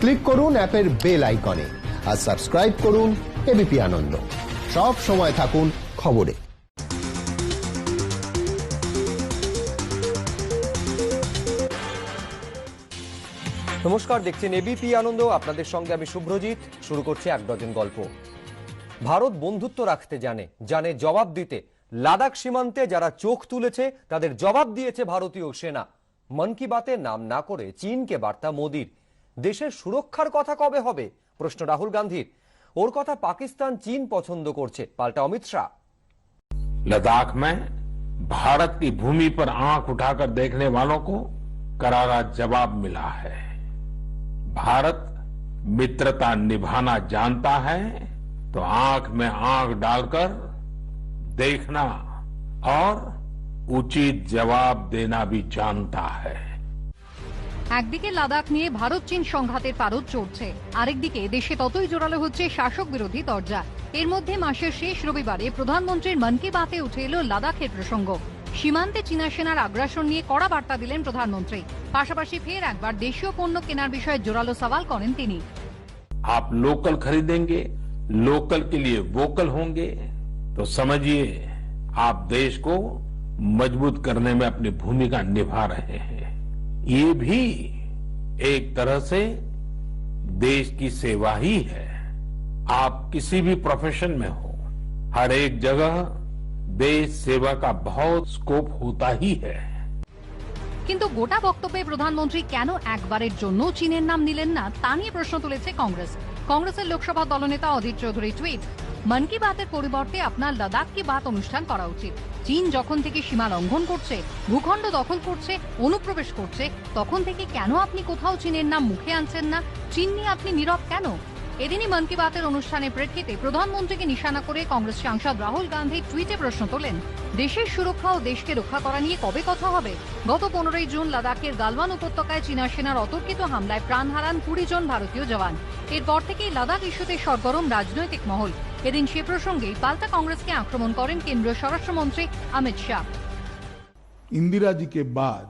Click করুন অ্যাপের bell আইকনে আর সাবস্ক্রাইব করুন এবিপি আনন্দ। সব সময় থাকুন খবরে। নমস্কার, দেখছেন এবিপি আনন্দ। আপনাদের সঙ্গে আমি শুভ্রজিৎ। শুরু করছি এক ডজন গল্প। ভারত বন্ধুত্ব রাখতে জানে জবাব দিতে। লাদাখ সীমান্তে যারা চোখ তুলেছে তাদের জবাব দিয়েছে ভারতীয় সেনা। মন কি বাতে নাম না করে চীনকে বার্তা মোদির। দেশের সুরক্ষার কথা কবে হবে প্রশ্ন রাহুল গান্ধীর। ওর কথা পাকিস্তান চীন পছন্দ করছে, পাল্টা অমিত শাহ। लद्दाख में भारत की भूमि पर आंख उठाकर देखने वालों को करारा जवाब मिला है। भारत मित्रता निभाना जानता है तो आंख में आंख डालकर देखना और उचित जवाब देना भी जानता है। একদিকে লাদাখ নিয়ে ভারত চীন সংঘাতের পারদ চড়ছে, আরেকদিকে দেশে ততই জোরালো হচ্ছে শাসক বিরোধী দরজা। এর মধ্যে মাসের শেষ রবিবারে প্রধানমন্ত্রীর মন কি বাতে উঠে এলো লাদাখের প্রসঙ্গ। সীমান্তে চীনা সেনার আগ্রাসন নিয়ে কড়া বার্তা দিলেন প্রধানমন্ত্রী। পাশাপাশি ফের একবার দেশীয় পণ্য কেনার বিষয়ে জোরালো সওয়াল করেন তিনি। आप लोकल खरीदेंगे, लोकल के लिए वोकल होंगे तो समझिए आप देश को मजबूत करने में अपनी भूमिका निभा रहे हैं। ये भी एक तरह से देश की सेवा ही है। आप किसी भी प्रोफेशन में हो, हर एक जगह देश सेवा का बहुत स्कोप होता ही है। কিন্তু গোটা বক্তব্যে প্রধানমন্ত্রী কেন একবারের জন্য চীনের নাম নিলেন না তা নিয়ে প্রশ্ন তুলেছে কংগ্রেসের লোকসভা দলনেতা অধীর চৌধুরী টুইট, মন কি বাতের পরিবর্তে আপনার লাদাখ কি বাত অনুষ্ঠান করা উচিত। চীন যখন থেকে সীমা লঙ্ঘন করছে, ভূখণ্ড দখল করছে, অনুপ্রবেশ করছে, তখন থেকে কেন আপনি কোথাও চীনের নাম মুখে আনছেন না? চীন নিয়ে আপনি নীরব কেন? এদিনই মন কি বাতের অনুষ্ঠানের প্রেক্ষিতে প্রধানমন্ত্রীকে নিশানা করে কংগ্রেস সাংসদ রাহুল গান্ধী টুইটে প্রশ্ন তোলেন, দেশের সুরক্ষা ও দেশকে রক্ষা করা নিয়ে কবে কথা হবে? গত 15 জুন লাদাখের গালওয়ান উপত্যকায় চীনা সেনার অতর্কিত হামলায় প্রাণ হারান 20 জন ভারতীয় জওয়ান। এরপর থেকেই লাদাখ ইস্যুতে সরগরম রাজনৈতিক মহল। এদিন সে প্রসঙ্গেই পাল্টা কাंग्रेसকে আক্রমণ করেন কেন্দ্রীয় স্বরাষ্ট্রমন্ত্রী অমিত শাহ। इंदिरा जी के बाद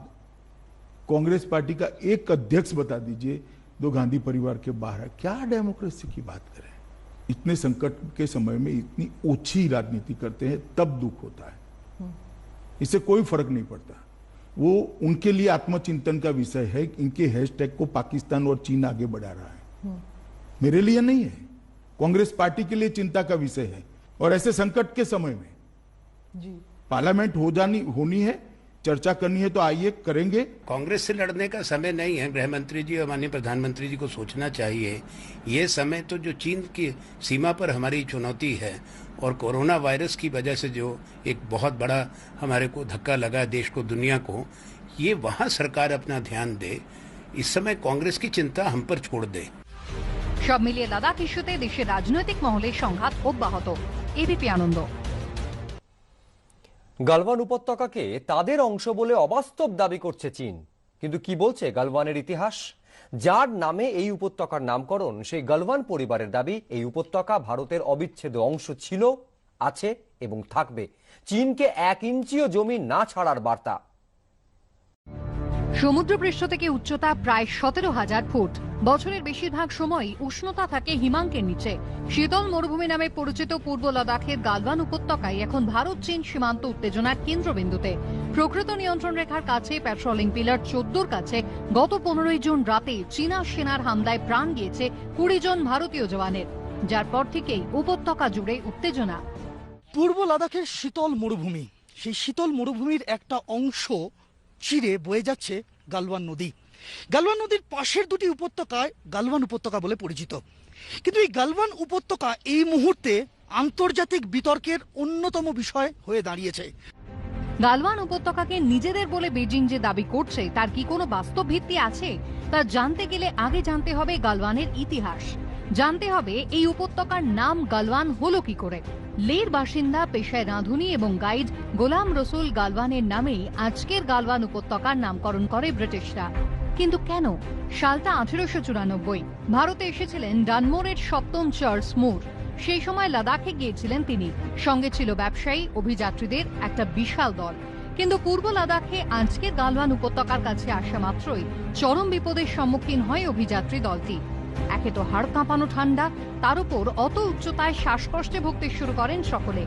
कांग्रेस पार्टी का एक अध्यक्ष बता दीजिए दो गांधी परिवार के बाहर है। क्या डेमोक्रेसी की बात करें? इतने संकट के समय में इतनी ओछी राजनीति करते हैं तब दुख होता है। इससे कोई फर्क नहीं पड़ता। वो उनके लिए आत्मचिंतन का विषय है। इनके हैशटैग को पाकिस्तान और चीन आगे बढ़ा रहा है, मेरे लिए नहीं है। कांग्रेस पार्टी के लिए चिंता का विषय है। और ऐसे संकट के समय में पार्लियामेंट होनी है, चर्चा करनी है तो आइए करेंगे। कांग्रेस से लड़ने का समय नहीं है। गृह मंत्री जी और माननीय प्रधानमंत्री जी को सोचना चाहिए, ये समय तो जो चीन की सीमा पर हमारी चुनौती है और कोरोना वायरस की वजह से जो एक बहुत बड़ा हमारे को धक्का लगा देश को, दुनिया को, ये वहां सरकार अपना ध्यान दे। इस समय कांग्रेस की चिंता हम पर छोड़ दे। সব মিলিয়ে লাদাখ ইস্যুতে দেশের রাজনৈতিক মহলে সংঘাত অব্যাহত। এবিপি আনন্দ। গালওয়ান উপত্যকাকে তাদের অংশ বলে অবাস্তব দাবি করছে চীন। কিন্তু কি বলছে গালওয়ানের ইতিহাস? যার নামে এই উপত্যকার নামকরণ, সেই গালওয়ান পরিবারের দাবি এই উপত্যকা ভারতের অবিচ্ছেদ্য অংশ ছিল, আছে এবং থাকবে। চীনকে 1 ইঞ্চিও জমি না ছাড়ার বার্তা। সমুদ্রপৃষ্ঠ থেকে উচ্চতা প্রায় 17,000 ফুট। বছরের বেশিরভাগ সময়ই উষ্ণতা থাকে হিমাঙ্কের নিচে। শীতল মরুভূমি নামে পরিচিত পূর্ব লাদাখের গালওয়ান উপত্যকায় এখন ভারত চীন সীমান্ত উত্তেজনার কেন্দ্রবিন্দুতে। প্রকৃত নিয়ন্ত্রণ রেখার কাছে প্যাট্রোলিং পিলার 14 কাছে গত 15 জুন রাতে চীনা সেনার হামলায় প্রাণ গিয়েছে 20 জন ভারতীয় জওয়ানের, যার পর থেকেই উপত্যকা জুড়ে উত্তেজনা। পূর্ব লাদাখের শীতল মরুভূমি, সেই শীতল মরুভূমির একটা অংশ চিরে বয়ে যাচ্ছে গালওয়ান নদী। গালওয়ান নদীর পাশের দুটি উপত্যকায় গালওয়ান উপত্যকা বলে পরিচিত। কিন্তু এই গালওয়ান উপত্যকা এই মুহূর্তে আন্তর্জাতিক বিতর্কের অন্যতম বিষয় হয়ে দাঁড়িয়েছে। গালওয়ান উপত্যকাকে নিজেদের বলে বেজিং যে দাবি করছে তার কি কোনো বাস্তব ভিত্তি আছে? তা জানতে গেলে আগে জানতে হবে গালওয়ানের ইতিহাস। জানতে হবে এই উপত্যকার নাম গালওয়ান হলো কি করে। লের বাসিন্দা, পেশায় রাঁধুনি এবং গাইড গোলাম রসুল গালওয়ানের নামেই আজকের গালওয়ান উপত্যকার নামকরণ করে ব্রিটিশরা। কিন্তু কেন? সালটা 1894। ভারতে এসেছিলেন ডানমোরের 7ম চার্লস মুর। সেই সময় লাদাখে গিয়েছিলেন তিনি। সঙ্গে ছিল ব্যবসায়ী, অভিযাত্রীদের একটা বিশাল দল। কিন্তু পূর্ব লাদাখে আজকের গালওয়ান উপত্যকার কাছে আসা মাত্রই চরম বিপদের সম্মুখীন হয় অভিযাত্রী দলটি। একে তো হাড় কাঁপানো ঠান্ডা, তার উপর অত উচ্চতায় শ্বাসকষ্টে ভুগতে শুরু করেন সকলে।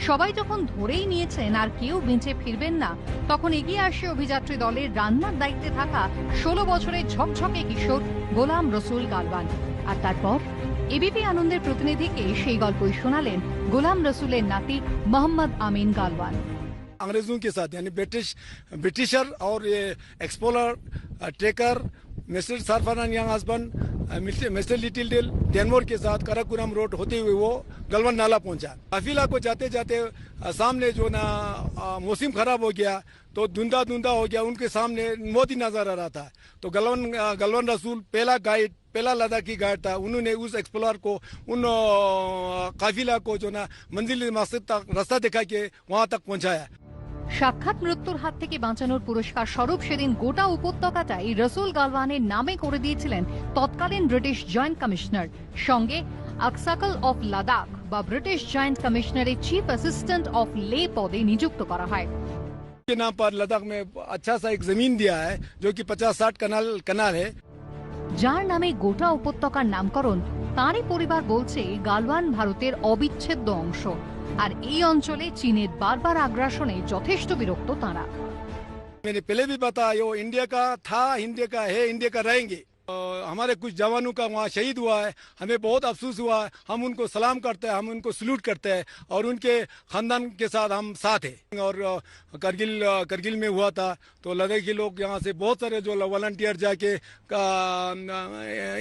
সবাই যখন ধরেই নিয়েছেন আর কেউ বেঁচে ফিরবেন না, তখন এগিয়ে আসে অভিযাত্রী দলের রান্নার দায়িত্বে থাকা 16 বছরের ঝকঝকে কিশোর গোলাম রসুল গালওয়ান। আর তারপর এবিপি আনন্দের প্রতিনিধিকে সেই গল্পই শোনালেন গোলাম রসুলের নাতি মোহাম্মদ আমিন গালওয়ান। अंग्रेजों के साथ यानी ब्रिटिशर और ये explorer trekker mister sir Francis Younghusband mister Littledale Dunmore के साथ कराकुरम रोड होते हुए वो गलवन नाला पहुंचा। काफिला को जाते जाते सामने जो ना मौसम खराब हो गया तो धुंधा हो गया, उनके सामने मोदी नजर आ रहा था। तो गलवन रसूल पहला लद्दाखी गाइड था। उन्होंने उस एक्सप्लोरर को उन काफिला को जो ना मंजिल मकसद तक रास्ता दिखा के वहां तक पहुंचाया। সাক্ষাৎ মৃত্যুর হাত থেকে বাঁচানোর পুরস্কার স্বরূপ সেদিন গোটা উপত্যকাটাই রসুল গালওয়ানের নামে করে দিয়েছিলেন তৎকালীন ব্রিটিশ জয়েন্ট কমিশনার। সঙ্গে আকসাকল অফ লাদাখ বা ব্রিটিশ জয়েন্ট কমিশনারের চিফ অ্যাসিস্ট্যান্ট অফ লে পদে নিযুক্ত করা হয়। के नाम पर लद्दाख में अच्छा सा एक जमीन दिया है जो कि 50-60 कनाल है। যার নামে গোটা উপত্যকার নামকরণ, তারই পরিবার বলছে গালওয়ান ভারতের অবিচ্ছেদ্য অংশ। আর এই অঞ্চলে চীনের বারবার আগ্রাসনে যথেষ্ট বিরক্ত তাঁরা। मैंने पहले भी बताया वो इंडिया का था, इंडिया का है, इंडिया का रहेंगे। हमारे कुछ जवानों का वहाँ शहीद हुआ है, हमें बहुत अफसोस हुआ है। हम उनको सलाम करते हैं, हम उनको सल्यूट करते हैं और उनके खानदान के साथ हम साथ हैं। और करगिल में हुआ था तो लद्दाखी लोग यहाँ से बहुत सारे जो वॉलंटियर जाके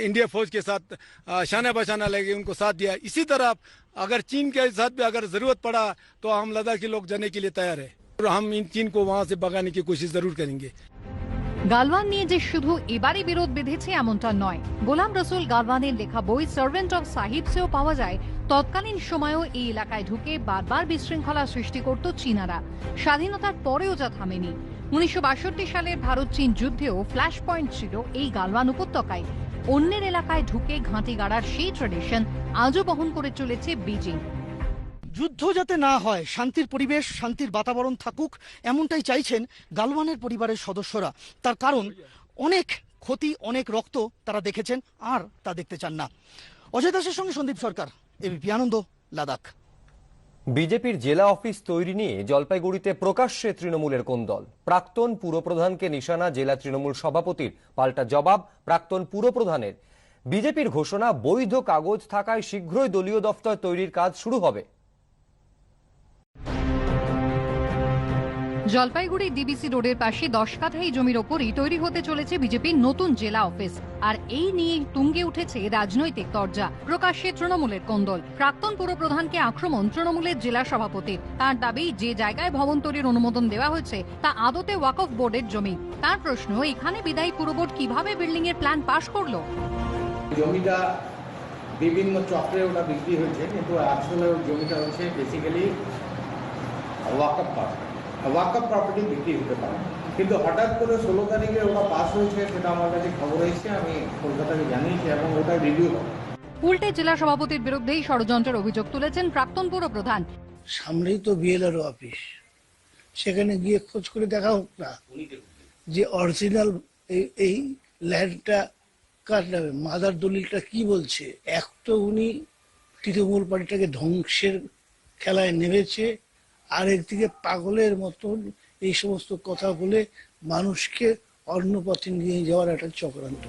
इंडिया फौज के साथ शाना बशाना लगे, उनको साथ दिया। इसी तरह अगर चीन के साथ भी अगर जरूरत पड़ा तो हम लद्दाखी लोग जाने के लिए तैयार है और हम इन चीन को वहाँ से भगाने की कोशिश जरूर करेंगे। গালওয়ান নিয়ে যে শুধু এবারই বিরোধ বেঁধেছে এমনটা নয়। গোলাম রসুল গালওয়ানের লেখা বই সার্ভেন্ট অফ সাহিবসেও পাওয়া যায় তৎকালীন সময়েও এই এলাকায় ঢুকে বারবার বিশৃঙ্খলা সৃষ্টি করত চীনারা। স্বাধীনতার পরেও যা থামেনি। 1962 সালের ভারত চীন যুদ্ধেও ফ্ল্যাশ পয়েন্ট ছিল এই গালওয়ান উপত্যকায়। অন্যের এলাকায় ঢুকে ঘাঁটি গাড়ার সেই ট্রেডিশন আজও বহন করে চলেছে বেজিং। যুদ্ধ যাতে না হয়, শান্তির পরিবেশ, শান্তির বাতাবরণ থাকুক, এমনটাই চাইছেন গালওয়ানের পরিবারের সদস্যরা। তার কারণ অনেক ক্ষতি, অনেক রক্ত তারা দেখেছেন, আর তা দেখতে চান না। অজয় দাসের সঙ্গে সন্দীপ সরকার, এবিপি আনন্দ, লাদাখ। বিজেপির জেলা অফিস তৈরি নিয়ে জলপাইগুড়িতে প্রকাশ্যে তৃণমূলের কোন্দল। প্রাক্তন পুরপ্রধানকে নিশানা জেলা তৃণমূল সভাপতির, পাল্টা জবাব প্রাক্তন পুরপ্রধানের। বিজেপির ঘোষণা, বৈধ কাগজ থাকায় শীঘ্রই দলীয় দফতর তৈরির কাজ শুরু হবে। জলপাইগুড়ি ডিবিসি রোডের পাশে 10 কাঠাই জমির ওপরই তৈরি হতে চলেছে বিজেপির নতুন জেলা অফিস। আর এই নিয়ে তুঙ্গে উঠেছে রাজনৈতিক তরজা। প্রকাশ্যে তৃণমূলের কোন্দল। প্রাক্তন পুরপ্রধানকে আক্রমণ তৃণমূলের জেলা সভাপতির। তার দাবি, যে জায়গায় ভবন তৈরির অনুমোদন দেওয়া হয়েছে তা আদতে ওয়াকফ বোর্ডের জমি। তার প্রশ্ন, এখানে বিদায়ী পুরবোর্ড কিভাবে বিল্ডিং এর প্ল্যান পাশ করলো? জমিটা বিভিন্ন চক্রে ওটা বিক্রি হয়েছে, কিন্তু আসলে জমিটা হচ্ছে বেসিক্যালি ওয়াকফ প্রপার্টি বিক্রি হতে পারে। কিন্তু হঠাৎ করে 16 তারিখে ওটা পাস হয়েছে, সেটা আমার কাছে খবর এসেছে, আমি কলকাতাকে জানিয়েছি এবং ওটা রিভিউ হবে। উল্টে জেলা সভাপতির বিরুদ্ধেই ষড়যন্ত্রের অভিযোগ তুলেছেন প্রাক্তন পুরপ্রধান। সামনেই তো বিএলআর অফিস, সেখানে গিয়ে খোঁজ করে দেখা হোক না যে অরিজিনাল এই ল্যান্ডটা কার নামে, মাদার দলিলটা কি বলছে। এক তো উনি তৃণমূল পার্টিটাকে ধ্বংসের খেলায় নেমেছে, আর একদিকে পাগলের মতন এই সমস্ত কথা বলে মানুষকে অন্য পথে নিয়ে যাওয়ার একটা চক্রান্ত।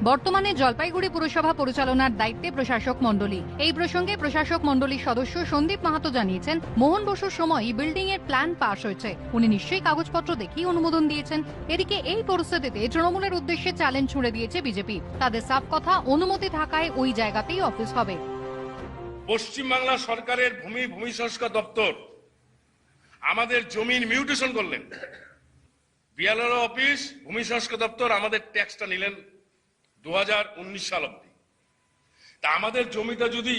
বর্তমানে জলপাইগুড়ি পুরসভা পরিচালনার দায়িত্বে প্রশাসক মণ্ডলী। এই প্রসঙ্গে প্রশাসক মণ্ডলীর সদস্য সন্দীপ মাহাতো জানিয়েছেন, মোহন বসুর সময় বিল্ডিং এর প্ল্যান পাস হয়েছে, উনি নিশ্চয়ই কাগজপত্র দেখিয়ে অনুমোদন দিয়েছেন। এদিকে এই পরিস্থিতিতে তৃণমূলের উদ্দেশ্যে চ্যালেঞ্জ ছুড়ে দিয়েছে বিজেপি। তাদের সাফ কথা, অনুমতি থাকায় ওই জায়গাতেই অফিস হবে। পশ্চিমবাংলা সরকারের ভূমি সংস্কার দপ্তর আমাদের জমির মিউটেশন করলেন। বিএলআর অফিস, ভূমি সংস্কার দপ্তর আমাদের ট্যাক্সটা নিলেন 2019 সাল অব্দি। তা আমাদের জমিটা যদি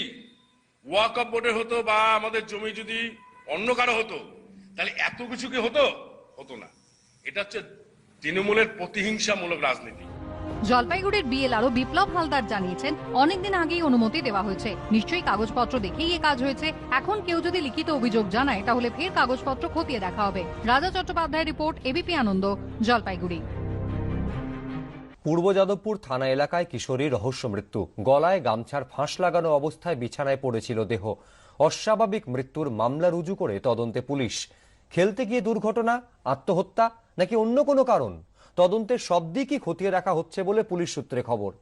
ওয়াকফ বোর্ডের হতো বা আমাদের জমি যদি অন্য কারো হতো, তাহলে এত কিছু কি হতো না। এটা হচ্ছে তৃণমূলের প্রতিহিংসামূলক রাজনীতি। জলপাইগুড়ির বিএলআরও বিপ্লব হালদার জানিয়েছেন, অনেকদিন আগেই অনুমতি দেওয়া হয়েছে, নিশ্চয়ই কাগজপত্র দেখেই এ কাজ হয়েছে। এখন কেউ যদি লিখিত অভিযোগ জানায় তাহলে ফের কাগজপত্র খতিয়ে দেখা হবে। রাজা চট্টোপাধ্যায়ের রিপোর্ট, এবিপি আনন্দ, জলপাইগুড়ি। পূর্ব যাদবপুর থানা এলাকায় কিশোরীর রহস্য মৃত্যু। গলায় গামছার ফাঁস লাগানো অবস্থায় বিছানায় পড়েছিল দেহ। অস্বাভাবিক মৃত্যুর মামলা রুজু করে তদন্তে পুলিশ। খেলতে গিয়ে দুর্ঘটনা, আত্মহত্যা নাকি অন্য কোনো কারণ? তদন্তের সব দিকই খতিয়ে রাখা হচ্ছে বলে পুলিশ সূত্রে খবর।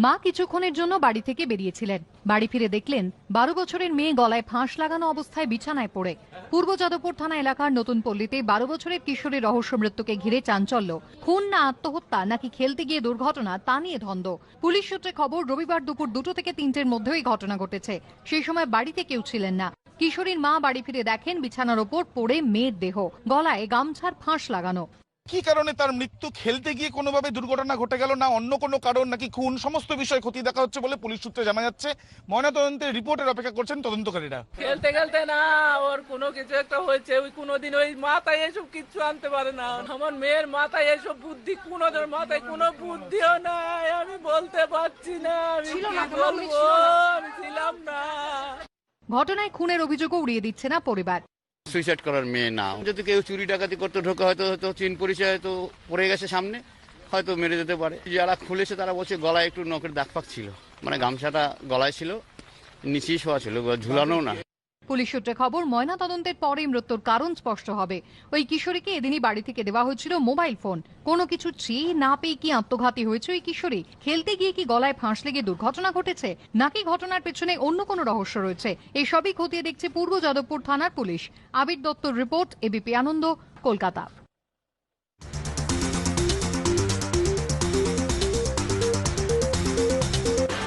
মা কিছুক্ষণের জন্য বাড়ি থেকে বেরিয়েছিলেন। বাড়ি ফিরে দেখলেন 12 বছরের মেয়ে গলায় ফাঁস লাগানো অবস্থায় বিছানায় পড়ে। পূর্ব যাদবপুর থানা এলাকার নতুন পল্লীতে 12 বছরের কিশোরীর রহস্য মৃত্যুকে ঘিরে চাঞ্চল্য। খুন না আত্মহত্যা নাকি খেলতে গিয়ে দুর্ঘটনা, তা নিয়ে ধন্দ। পুলিশ সূত্রে খবর, রবিবার দুপুর 2 থেকে 3টের মধ্যে এই ঘটনা ঘটেছে। সেই সময় বাড়িতে কেউ ছিলেন না। কিশোরীর মা বাড়ি ফিরে দেখেন বিছানার ওপর পড়ে মেয়ের দেহ, গলায় গামছার ফাঁস লাগানো। কি কারণে তার মৃত্যু, খেলতে গিয়ে কোনোভাবে দুর্ঘটনা ঘটে গেল না অন্য কোনো কারণ নাকি খুন, সমস্ত বিষয় খতিয়ে দেখা হচ্ছে বলে পুলিশ সূত্রে জানা যাচ্ছে। ময়নাতদন্তের রিপোর্টের অপেক্ষা করছেন তদন্তকারীরা। খেলতে খেলতে না, ওর কোনো কিছু একটা হয়েছে, ওই কোনোদিন ওই মাথায় এসব কিছু আনতে পারে না। আমার মেয়ের মাথায় এসব বুদ্ধি, কোনোদের মাথায় কোনো বুদ্ধিও নাই। আমি বলতে পারছি না, আমি কি বলবো, আমি ছিলাম না। ঘটনায় খুনের অভিযোগও উড়িয়ে দিচ্ছে না পরিবার। সুইসাইড করার মেয়ে না, যদি কেউ চুরি ডাকাতি করতে ঢোকে হয়তো চিন পরিচয় হয়তো পড়ে গেছে সামনে, হয়তো মেরে যেতে পারে। যারা খুলেছে তারা বলছে গলায় একটু নখের দাগ পাক ছিল, মানে গামছাটা গলায় ছিল, নিচেই শোয়া ছিল, ঝুলানো না। পুলিশ সূত্রে খবর, ময়না তদন্তের পরেই মৃত্যুর কারণ স্পষ্ট হবে। ওই কিশোরীকে এদিনই বাড়ি থেকে দেওয়া হয়েছিল মোবাইল ফোন। কোনো কিছু চেয়ে না পেয়ে কি আত্মঘাতী হয়েছে ওই কিশোরী? খেলতে গিয়ে কি গলায় ফাঁস লেগে দুর্ঘটনা ঘটেছে, নাকি ঘটনার পেছনে অন্য কোনো রহস্য রয়েছে? এই সবই খতিয়ে দেখছে পূর্ব যাদবপুর থানার পুলিশ। আবির দত্তর রিপোর্ট, এবিপি আনন্দ, কলকাতা।